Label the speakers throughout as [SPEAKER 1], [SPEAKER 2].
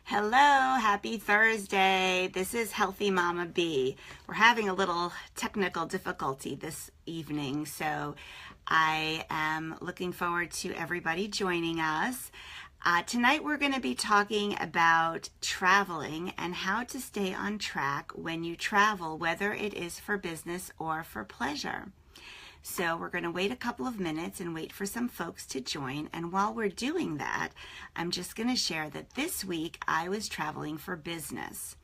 [SPEAKER 1] Hello, happy Thursday. This is Healthy Mama B. We're having a little technical difficulty this evening, so I am looking forward to everybody joining us. Tonight we're going to be talking about traveling and how to stay on track when you travel, whether it is for business or for pleasure. So we're going to wait a couple of minutes and wait for some folks to join. And while we're doing that, I'm just going to share that this week I was traveling for business.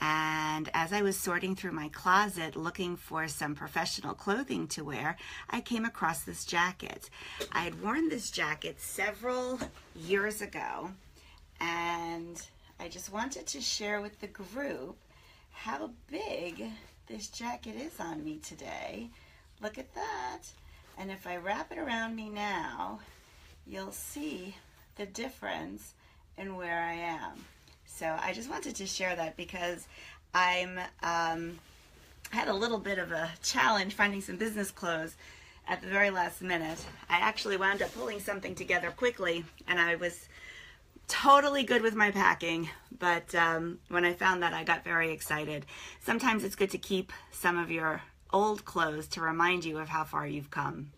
[SPEAKER 1] And as I was sorting through my closet looking for some professional clothing to wear, I came across this jacket. I had worn this jacket several years ago, and I just wanted to share with the group how big this jacket is on me today. Look at that. And if I wrap it around me now, you'll see the difference in where I am. So I just wanted to share that because I had a little bit of a challenge finding some business clothes at the very last minute. I actually wound up pulling something together quickly, and I was totally good with my packing, but when I found that, I got very excited. Sometimes it's good to keep some of your old clothes to remind you of how far you've come.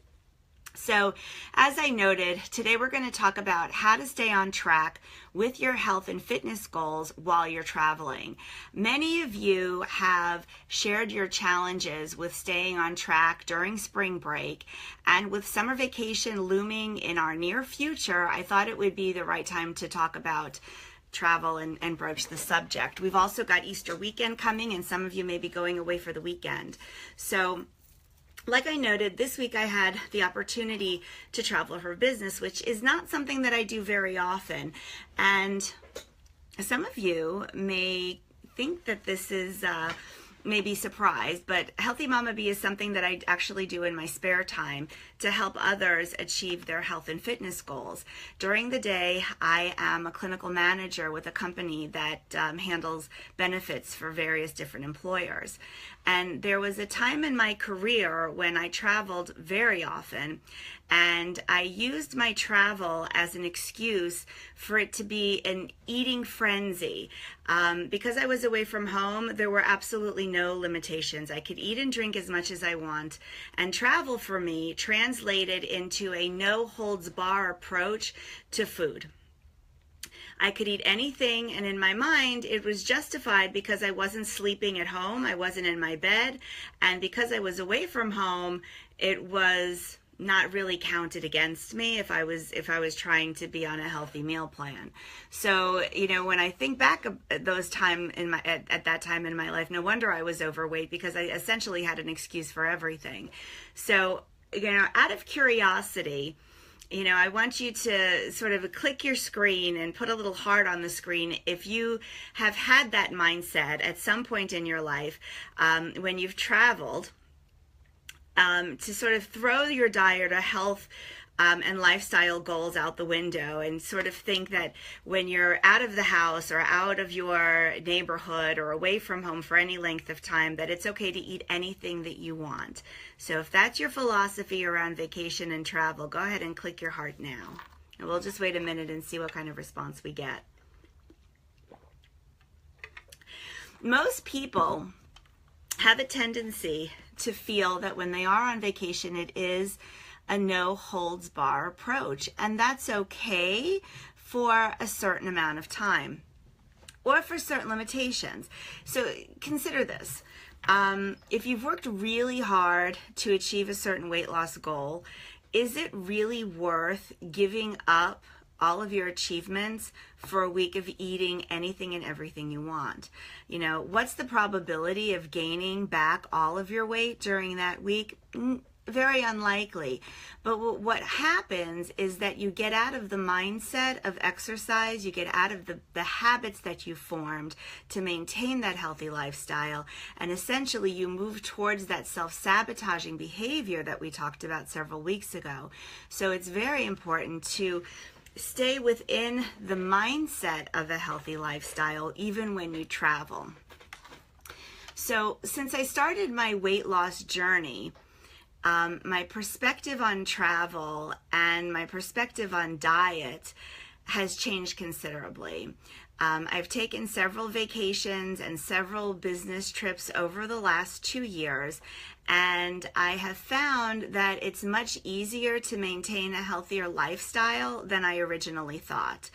[SPEAKER 1] So, as I noted, today we're going to talk about how to stay on track with your health and fitness goals while you're traveling. Many of you have shared your challenges with staying on track during spring break, and with summer vacation looming in our near future, I thought it would be the right time to talk about travel and broach the subject. We've also got Easter weekend coming, and some of you may be going away for the weekend. So like I noted, this week I had the opportunity to travel for business, which is not something that I do very often. And some of you may think that this is may be surprised, but Healthy Mama B is something that I actually do in my spare time to help others achieve their health and fitness goals. During the day, I am a clinical manager with a company that handles benefits for various different employers. And there was a time in my career when I traveled very often, and I used my travel as an excuse for it to be an eating frenzy. Because I was away from home, there were absolutely no limitations. I could eat and drink as much as I want, and travel for me translated into a no-holds-bar approach to food. I could eat anything, and in my mind, it was justified because I wasn't sleeping at home, I wasn't in my bed, and because I was away from home, it was not really counted against me if I was trying to be on a healthy meal plan. So, when I think back at those at that time in my life, no wonder I was overweight, because I essentially had an excuse for everything. So, out of curiosity, I want you to sort of click your screen and put a little heart on the screen if you have had that mindset at some point in your life when you've traveled, to sort of throw your diet or health and lifestyle goals out the window and sort of think that when you're out of the house or out of your neighborhood or away from home for any length of time, that it's okay to eat anything that you want. So if that's your philosophy around vacation and travel, go ahead and click your heart now. And we'll just wait a minute and see what kind of response we get. Most people have a tendency to feel that when they are on vacation, it is a no-holds-bar approach, and that's okay for a certain amount of time or for certain limitations. So consider this. If you've worked really hard to achieve a certain weight loss goal, is it really worth giving up all of your achievements for a week of eating anything and everything you want? What's the probability of gaining back all of your weight during that week? Very unlikely. But what happens is that you get out of the mindset of exercise, you get out of the habits that you formed to maintain that healthy lifestyle, and essentially you move towards that self-sabotaging behavior that we talked about several weeks ago. So it's very important to stay within the mindset of a healthy lifestyle even when you travel. So since I started my weight loss journey, my perspective on travel and my perspective on diet has changed considerably. I've taken several vacations and several business trips over the last 2 years, and I have found that it's much easier to maintain a healthier lifestyle than I originally thought.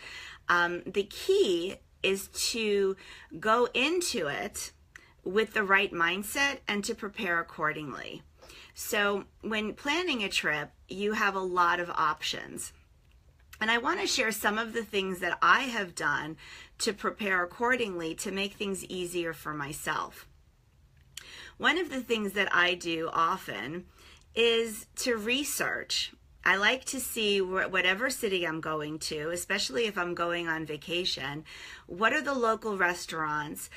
[SPEAKER 1] The key is to go into it with the right mindset and to prepare accordingly. So when planning a trip, you have a lot of options. And I want to share some of the things that I have done to prepare accordingly to make things easier for myself. One of the things that I do often is to research. I like to see whatever city I'm going to, especially if I'm going on vacation, what are the local restaurants,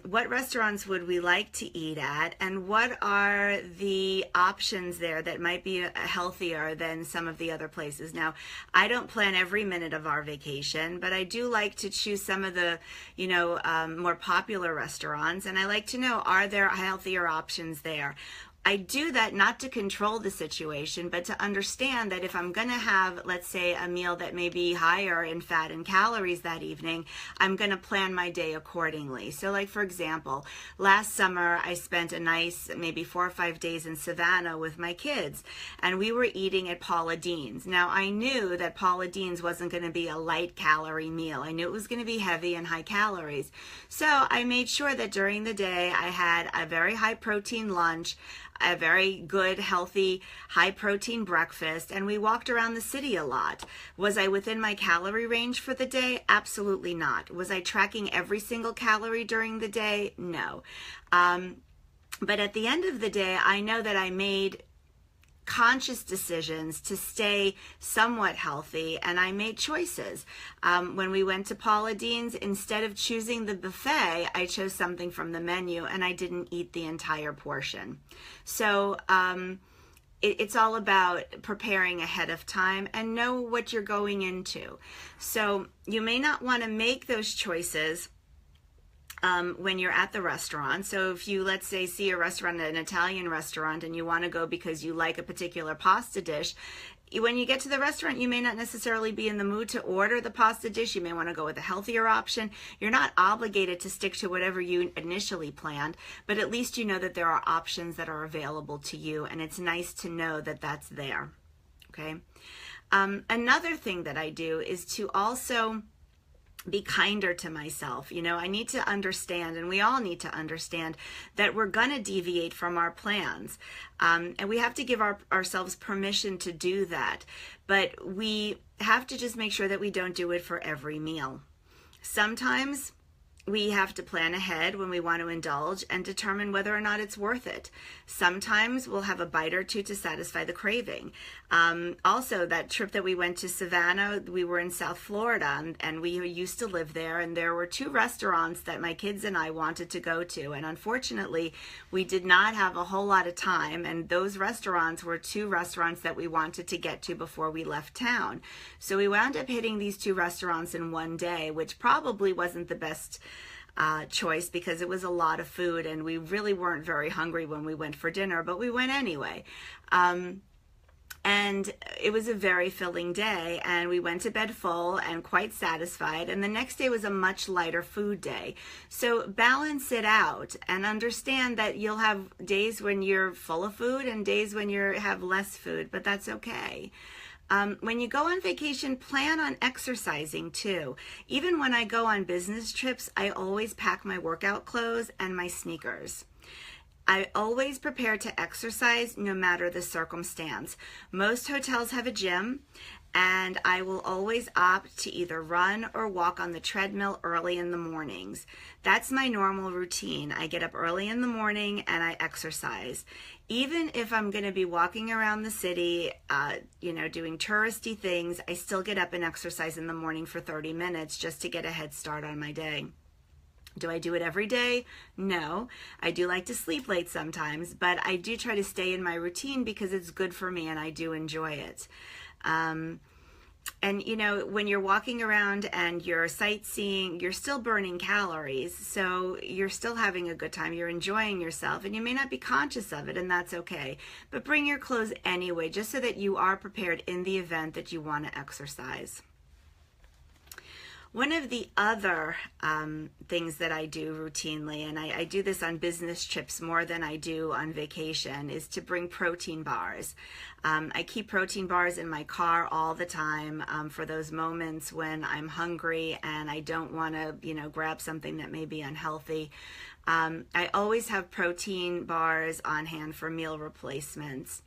[SPEAKER 1] what restaurants would we like to eat at, and what are the options there that might be healthier than some of the other places. Now, I don't plan every minute of our vacation, but I do like to choose some of the, more popular restaurants, and I like to know, are there healthier options there? I do that not to control the situation, but to understand that if I'm going to have, let's say, a meal that may be higher in fat and calories that evening, I'm going to plan my day accordingly. So like, for example, last summer, I spent a nice maybe 4 or 5 days in Savannah with my kids, and we were eating at Paula Deen's. Now, I knew that Paula Deen's wasn't going to be a light calorie meal. I knew it was going to be heavy and high calories. So I made sure that during the day, I had a very high protein lunch, a very good, healthy, high protein breakfast, and we walked around the city a lot. Was I within my calorie range for the day? Absolutely not. Was I tracking every single calorie during the day? No. But at the end of the day, I know that I made conscious decisions to stay somewhat healthy, and I made choices. When we went to Paula Deen's, instead of choosing the buffet, I chose something from the menu, and I didn't eat the entire portion. So it's all about preparing ahead of time and know what you're going into. So you may not want to make those choices when you're at the restaurant. So if you, let's say, see a restaurant, an Italian restaurant, and you want to go because you like a particular pasta dish, when you get to the restaurant, you may not necessarily be in the mood to order the pasta dish. You may want to go with a healthier option. You're not obligated to stick to whatever you initially planned, but at least you know that there are options that are available to you, and it's nice to know that that's there. Okay. Another thing that I do is to also be kinder to myself. I need to understand, and we all need to understand, that we're going to deviate from our plans. And we have to give ourselves permission to do that. But we have to just make sure that we don't do it for every meal. Sometimes we have to plan ahead when we want to indulge and determine whether or not it's worth it. Sometimes we'll have a bite or two to satisfy the craving. Also, that trip that we went to Savannah, we were in South Florida, and we used to live there, and there were 2 restaurants that my kids and I wanted to go to, and unfortunately, we did not have a whole lot of time, and those restaurants were 2 restaurants that we wanted to get to before we left town. So we wound up hitting these 2 restaurants in one day, which probably wasn't the best choice because it was a lot of food, and we really weren't very hungry when we went for dinner, but we went anyway. And it was a very filling day, and we went to bed full and quite satisfied, and the next day was a much lighter food day. So balance it out and understand that you'll have days when you're full of food and days when you have less food, but that's okay. When you go on vacation, plan on exercising too. Even when I go on business trips, I always pack my workout clothes and my sneakers. I always prepare to exercise no matter the circumstance. Most hotels have a gym, and I will always opt to either run or walk on the treadmill early in the mornings. That's my normal routine. I get up early in the morning and I exercise. Even if I'm going to be walking around the city, doing touristy things, I still get up and exercise in the morning for 30 minutes just to get a head start on my day. Do I do it every day? No. I do like to sleep late sometimes, but I do try to stay in my routine because it's good for me and I do enjoy it. And when you're walking around and you're sightseeing, you're still burning calories, so you're still having a good time, you're enjoying yourself, and you may not be conscious of it, and that's okay. But bring your clothes anyway, just so that you are prepared in the event that you want to exercise. One of the other things that I do routinely, and I do this on business trips more than I do on vacation, is to bring protein bars. I keep protein bars in my car all the time for those moments when I'm hungry and I don't want to, grab something that may be unhealthy. I always have protein bars on hand for meal replacements.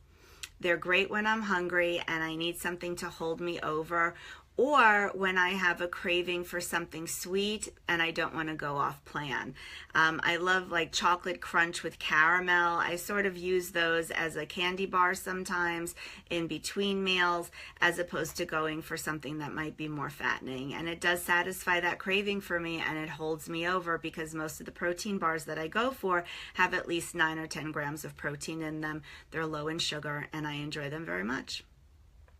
[SPEAKER 1] They're great when I'm hungry and I need something to hold me over, or when I have a craving for something sweet and I don't want to go off plan. I love like chocolate crunch with caramel. I sort of use those as a candy bar sometimes in between meals, as opposed to going for something that might be more fattening. And it does satisfy that craving for me, and it holds me over because most of the protein bars that I go for have at least 9 or 10 grams of protein in them. They're low in sugar and I enjoy them very much.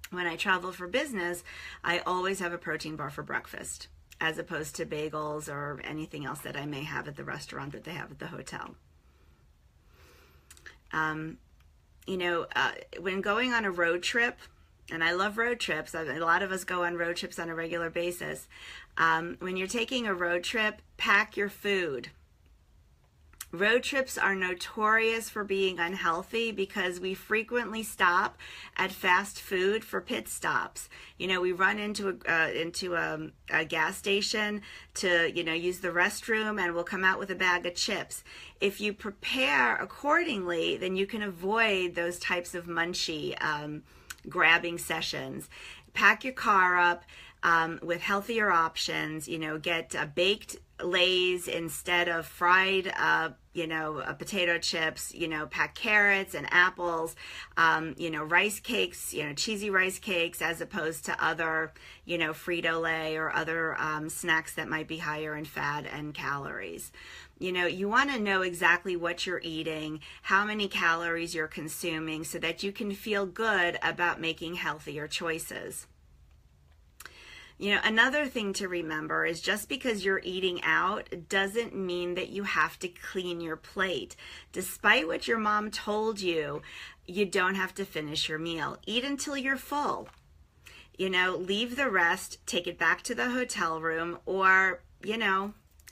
[SPEAKER 1] When I travel for business, I always have a protein bar for breakfast, as opposed to bagels or anything else that I may have at the restaurant that they have at the hotel. When going on a road trip, and I love road trips, a lot of us go on road trips on a regular basis. When you're taking a road trip, pack your food. Road trips are notorious for being unhealthy because we frequently stop at fast food for pit stops. We run into a gas station to, use the restroom, and we'll come out with a bag of chips. If you prepare accordingly, then you can avoid those types of munchy grabbing sessions. Pack your car up with healthier options. Get baked Lay's instead of fried potato chips. Pack carrots and apples, rice cakes, cheesy rice cakes, as opposed to other, Frito-Lay or other snacks that might be higher in fat and calories. You want to know exactly what you're eating, how many calories you're consuming, so that you can feel good about making healthier choices. Another thing to remember is just because you're eating out doesn't mean that you have to clean your plate. Despite what your mom told you, you don't have to finish your meal. Eat until you're full. Leave the rest, take it back to the hotel room, or,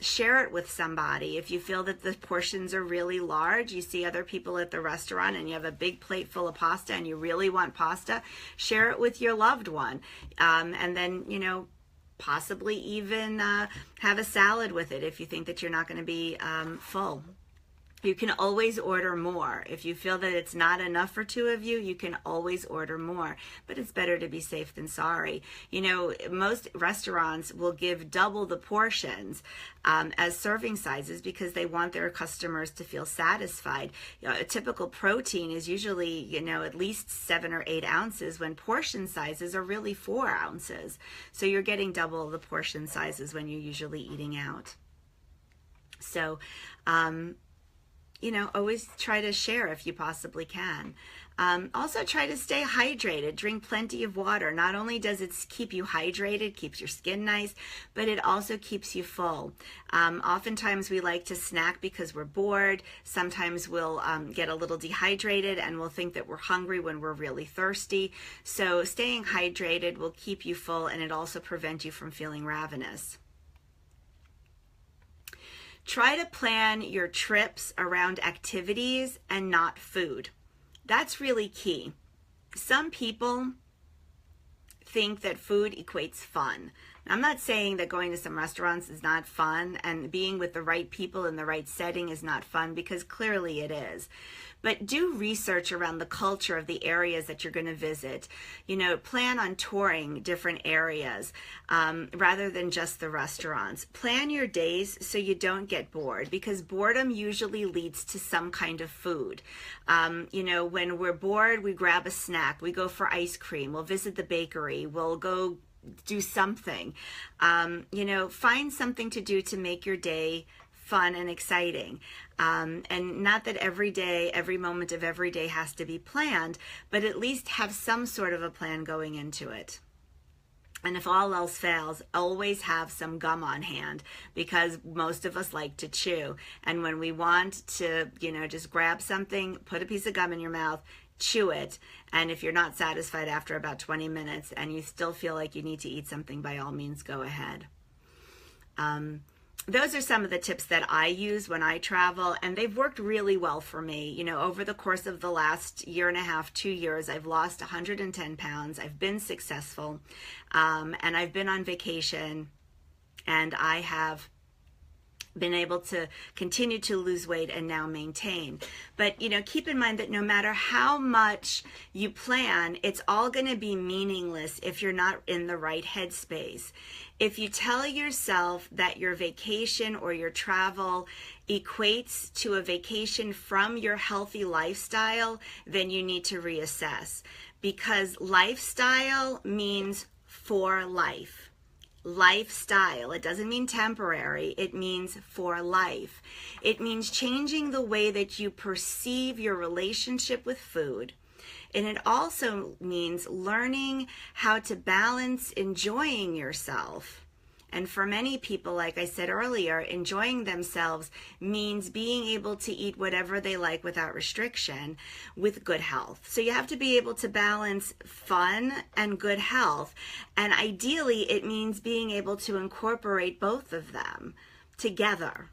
[SPEAKER 1] share it with somebody. If you feel that the portions are really large, you see other people at the restaurant and you have a big plate full of pasta and you really want pasta, share it with your loved one. And then, possibly even have a salad with it if you think that you're not going to be full. You can always order more. If you feel that it's not enough for two of you, you can always order more. But it's better to be safe than sorry. Most restaurants will give double the portions as serving sizes because they want their customers to feel satisfied. A typical protein is usually, at least 7 or 8 ounces, when portion sizes are really 4 ounces. So you're getting double the portion sizes when you're usually eating out. So, always try to share if you possibly can. Also try to stay hydrated. Drink plenty of water. Not only does it keep you hydrated, keeps your skin nice, but it also keeps you full. Oftentimes we like to snack because we're bored. Sometimes we'll get a little dehydrated and we'll think that we're hungry when we're really thirsty. So staying hydrated will keep you full, and it also prevent you from feeling ravenous. Try to plan your trips around activities and not food. That's really key. Some people think that food equates fun. I'm not saying that going to some restaurants is not fun and being with the right people in the right setting is not fun, because clearly it is. But do research around the culture of the areas that you're going to visit. Plan on touring different areas rather than just the restaurants. Plan your days so you don't get bored, because boredom usually leads to some kind of food. When we're bored, we grab a snack. We go for ice cream. We'll visit the bakery. We'll go do something. Find something to do to make your day fun and exciting. And not that every day, every moment of every day has to be planned, but at least have some sort of a plan going into it. And if all else fails, always have some gum on hand, because most of us like to chew. And when we want to, just grab something, put a piece of gum in your mouth, chew it. And if you're not satisfied after about 20 minutes and you still feel like you need to eat something, by all means, go ahead. those are some of the tips that I use when I travel, and they've worked really well for me. You know, over the course of the last year and a half, 2 years, I've lost 110 pounds. I've been successful, and I've been on vacation, and I have been able to continue to lose weight and now maintain. But, you know, keep in mind that no matter how much you plan, it's all going to be meaningless if you're not in the right headspace. If you tell yourself that your vacation or your travel equates to a vacation from your healthy lifestyle, then you need to reassess, because lifestyle means for life. Lifestyle. It doesn't mean temporary. It means for life. It means changing the way that you perceive your relationship with food. And it also means learning how to balance enjoying yourself. And for many people, like I said earlier, enjoying themselves means being able to eat whatever they like without restriction with good health. So you have to be able to balance fun and good health. And ideally, it means being able to incorporate both of them together.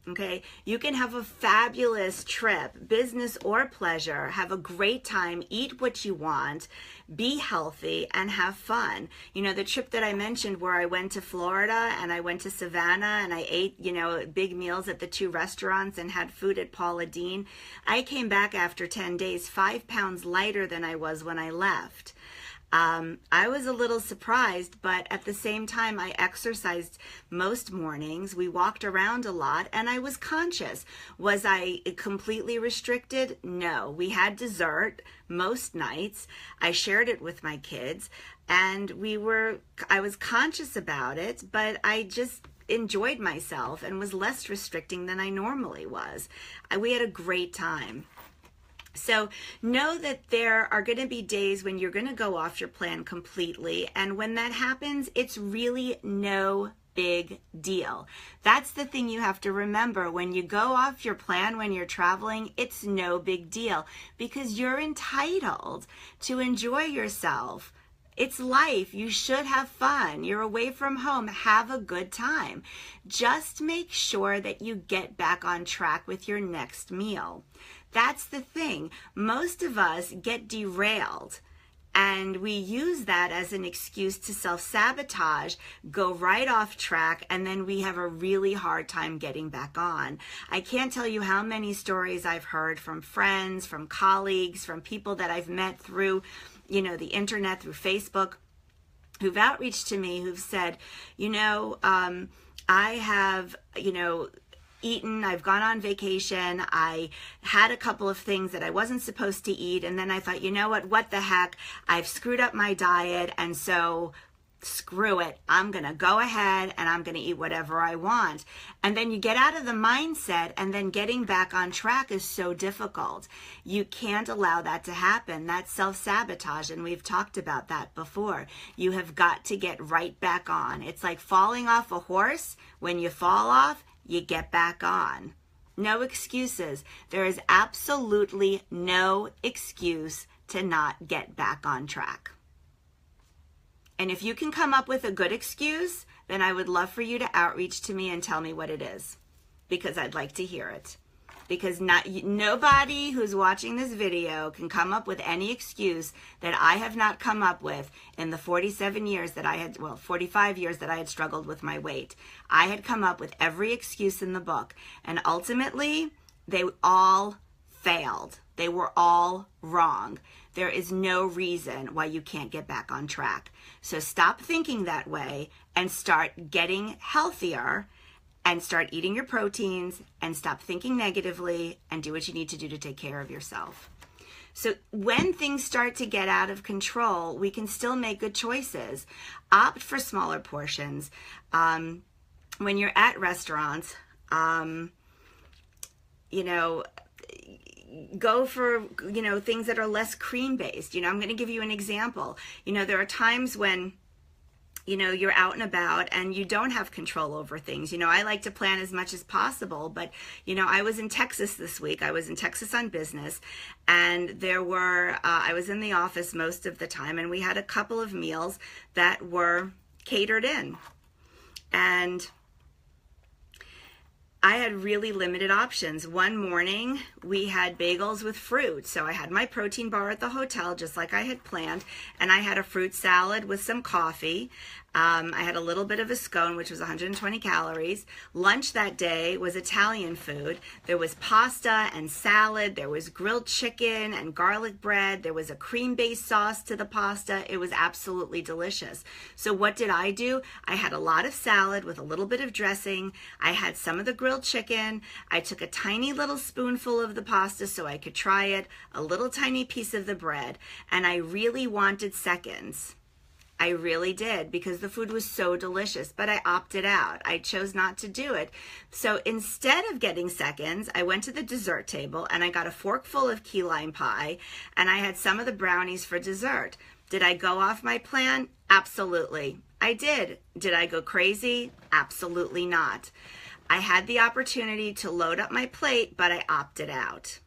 [SPEAKER 1] Okay, you can have a fabulous trip, business or pleasure, have a great time, eat what you want, be healthy, and have fun. You know, the trip that I mentioned where I went to Florida and I went to Savannah and I ate, you know, big meals at the 2 restaurants and had food at Paula Deen. I came back after 10 days 5 pounds lighter than I was when I left. I was a little surprised, but at the same time, I exercised most mornings. We walked around a lot, and I was conscious. Was I completely restricted? No. We had dessert most nights. I shared it with my kids, and I was conscious about it, but I just enjoyed myself and was less restricting than I normally was. We had a great time. So know that there are going to be days when you're going to go off your plan completely. And when that happens, it's really no big deal. That's the thing you have to remember. When you go off your plan, when you're traveling, it's no big deal because you're entitled to enjoy yourself. It's life. You should have fun. You're away from home. Have a good time. Just make sure that you get back on track with your next meal. That's the thing. Most of us get derailed, and we use that as an excuse to self-sabotage, go right off track, and then we have a really hard time getting back on. I can't tell you how many stories I've heard from friends, from colleagues, from people that I've met through, you know, the internet, through Facebook, who've outreached to me, who've said, you know, I have, you know, eaten, I've gone on vacation, I had a couple of things that I wasn't supposed to eat, and then I thought, you know what the heck, I've screwed up my diet, and so screw it, I'm gonna go ahead and I'm gonna eat whatever I want. And then you get out of the mindset, and then getting back on track is so difficult. You can't allow that to happen. That's self-sabotage, and we've talked about that before. You have got to get right back on. It's like falling off a horse. When you fall off, you get back on. No excuses. There is absolutely no excuse to not get back on track. And if you can come up with a good excuse, then I would love for you to outreach to me and tell me what it is, because I'd like to hear it. Because nobody who's watching this video can come up with any excuse that I have not come up with in the 47 years that I had, 45 years that I had struggled with my weight. I had come up with every excuse in the book, and ultimately they all failed. They were all wrong. There is no reason why you can't get back on track. So stop thinking that way and start getting healthier, and start eating your proteins, and stop thinking negatively, and do what you need to do to take care of yourself. So when things start to get out of control, we can still make good choices. Opt for smaller portions. When you're at restaurants, you know, go for, you know, things that are less cream-based. You know, I'm going to give you an example. You know, there are times when, you know, you're out and about and you don't have control over things. You know, I like to plan as much as possible, but, you know, I was in Texas this week. I was in Texas on business, and there were, I was in the office most of the time, and we had a couple of meals that were catered in. And I had really limited options. One morning we had bagels with fruit. So I had my protein bar at the hotel just like I had planned, and I had a fruit salad with some coffee. I had a little bit of a scone, which was 120 calories. Lunch that day was Italian food. There was pasta and salad. There was grilled chicken and garlic bread. There was a cream-based sauce to the pasta. It was absolutely delicious. So what did I do? I had a lot of salad with a little bit of dressing. I had some of the grilled chicken. I took a tiny little spoonful of the pasta so I could try it, a little tiny piece of the bread, and I really wanted seconds. I really did, because the food was so delicious, but I opted out. I chose not to do it. So instead of getting seconds, I went to the dessert table and I got a fork full of key lime pie, and I had some of the brownies for dessert. Did I go off my plan? Absolutely. I did. Did I go crazy? Absolutely not. I had the opportunity to load up my plate, but I opted out.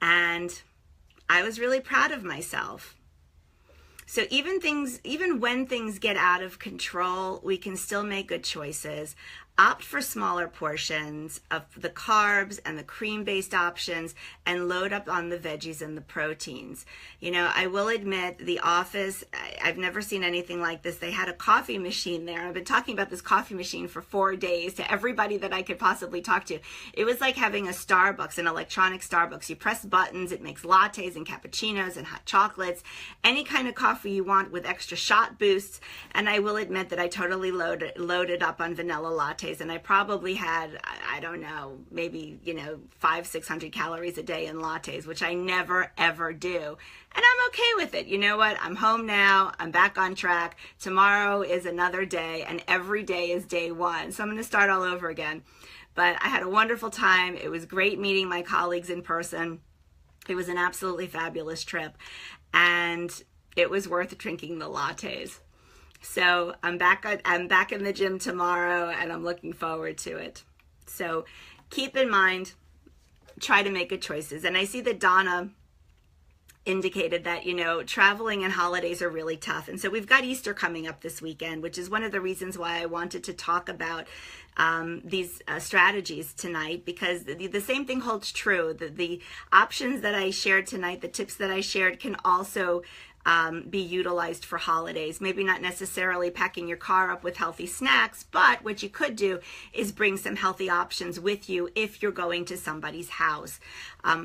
[SPEAKER 1] And I was really proud of myself. So even when things get out of control, we can still make good choices. Opt for smaller portions of the carbs and the cream-based options, and load up on the veggies and the proteins. You know, I will admit, the office, I've never seen anything like this. They had a coffee machine there. I've been talking about this coffee machine for 4 days to everybody that I could possibly talk to. It was like having a Starbucks, an electronic Starbucks. You press buttons, it makes lattes and cappuccinos and hot chocolates, any kind of coffee you want with extra shot boosts. And I will admit that I totally loaded up on vanilla lattes. And I probably had, I don't know, maybe, 500-600 calories a day in lattes, which I never, ever do. And I'm okay with it. You know what? I'm home now. I'm back on track. Tomorrow is another day, and every day is day one. So I'm going to start all over again. But I had a wonderful time. It was great meeting my colleagues in person. It was an absolutely fabulous trip. And it was worth drinking the lattes. So I'm back in the gym tomorrow, and I'm looking forward to it. So keep in mind, try to make good choices. And I see that Donna indicated that, traveling and holidays are really tough. And so we've got Easter coming up this weekend, which is one of the reasons why I wanted to talk about these strategies tonight, because the same thing holds true. The options that I shared tonight, the tips that I shared, can also be utilized for holidays. Maybe not necessarily packing your car up with healthy snacks, but what you could do is bring some healthy options with you if you're going to somebody's house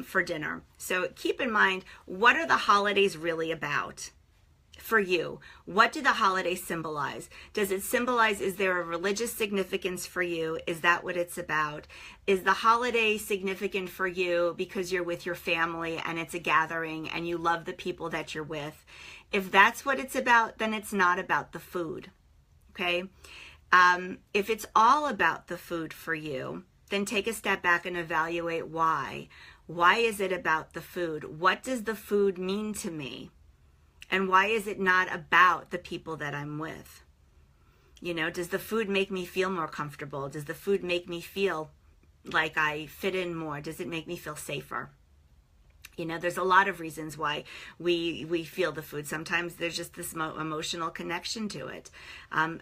[SPEAKER 1] for dinner. So keep in mind, what are the holidays really about for you? What do the holidays symbolize? Does it symbolize, is there a religious significance for you? Is that what it's about? Is the holiday significant for you because you're with your family and it's a gathering and you love the people that you're with? If that's what it's about, then it's not about the food, okay? If it's all about the food for you, then take a step back and evaluate why. Why is it about the food? What does the food mean to me? And why is it not about the people that I'm with? Does the food make me feel more comfortable? Does the food make me feel like I fit in more? Does it make me feel safer? There's a lot of reasons why we feel the food. Sometimes there's just this emotional connection to it.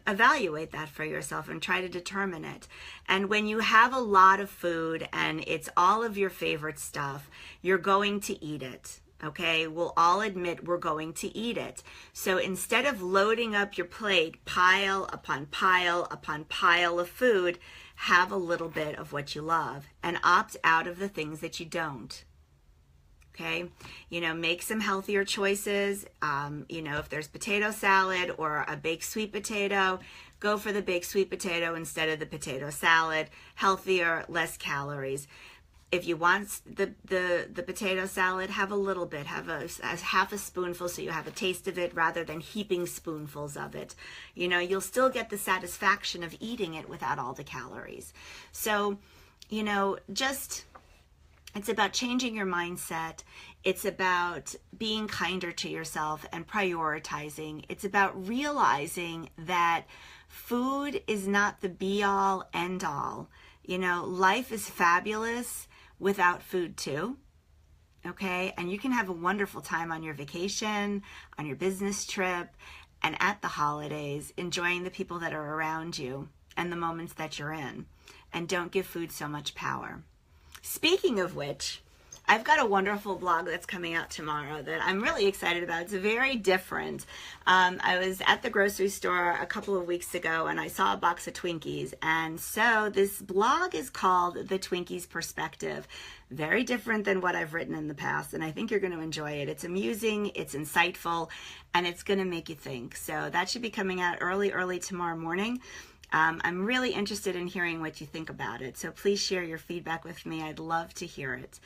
[SPEAKER 1] Evaluate that for yourself and try to determine it. And when you have a lot of food and it's all of your favorite stuff, you're going to eat it. Okay, we'll all admit we're going to eat it. So instead of loading up your plate, pile upon pile upon pile of food, have a little bit of what you love and opt out of the things that you don't. Okay, make some healthier choices. If there's potato salad or a baked sweet potato, go for the baked sweet potato instead of the potato salad. Healthier, less calories. If you want the potato salad, have a little bit, have a half a spoonful so you have a taste of it rather than heaping spoonfuls of it. You'll still get the satisfaction of eating it without all the calories. So, it's about changing your mindset. It's about being kinder to yourself and prioritizing. It's about realizing that food is not the be-all, end-all. Life is fabulous without food too, okay? And you can have a wonderful time on your vacation, on your business trip, and at the holidays, enjoying the people that are around you. and the moments that you're in. And don't give food so much power. Speaking of which, I've got a wonderful blog that's coming out tomorrow that I'm really excited about. It's very different. I was at the grocery store a couple of weeks ago and I saw a box of Twinkies. And so this blog is called The Twinkies Perspective. Very different than what I've written in the past. And I think you're going to enjoy it. It's amusing, it's insightful, and it's going to make you think. So that should be coming out early tomorrow morning. I'm really interested in hearing what you think about it, so please share your feedback with me. I'd love to hear it.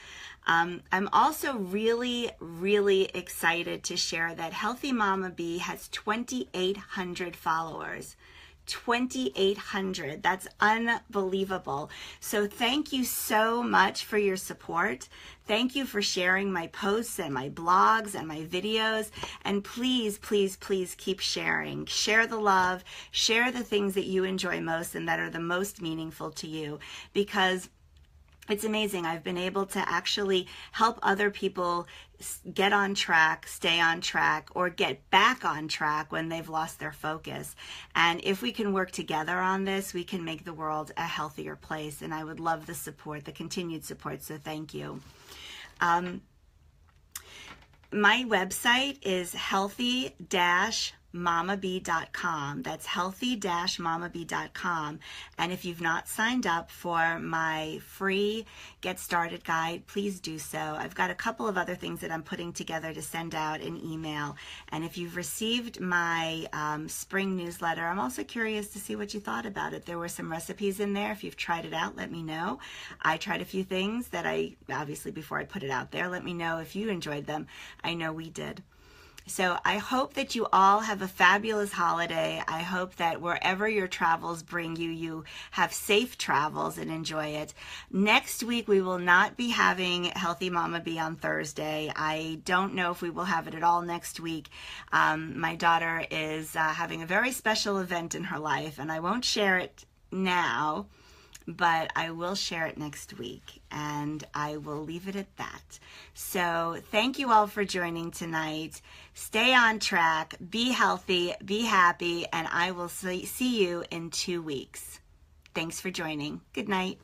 [SPEAKER 1] I'm also really excited to share that Healthy Mama Bee has 2,800 followers. 2,800. That's unbelievable. So thank you so much for your support. Thank you for sharing my posts and my blogs and my videos. And please keep sharing. Share the love. Share the things that you enjoy most and that are the most meaningful to you, because it's amazing. I've been able to actually help other people get on track, stay on track, or get back on track when they've lost their focus. And if we can work together on this, we can make the world a healthier place. And I would love the support, the continued support. So thank you. My website is healthy-mamabee.com. That's healthy-mamabee.com. And if you've not signed up for my free Get Started guide, please do so. I've got a couple of other things that I'm putting together to send out in email. And if you've received my spring newsletter, I'm also curious to see what you thought about it. There were some recipes in there. If you've tried it out, let me know. I tried a few things that obviously before I put it out there, let me know if you enjoyed them. I know we did. So I hope that you all have a fabulous holiday. I hope that wherever your travels bring you, you have safe travels and enjoy it. Next week, we will not be having Healthy Mama Bee on Thursday. I don't know if we will have it at all next week. My daughter is having a very special event in her life, and I won't share it now, but I will share it next week, and I will leave it at that. So thank you all for joining tonight. Stay on track, be healthy, be happy, and I will see you in 2 weeks. Thanks for joining. Good night.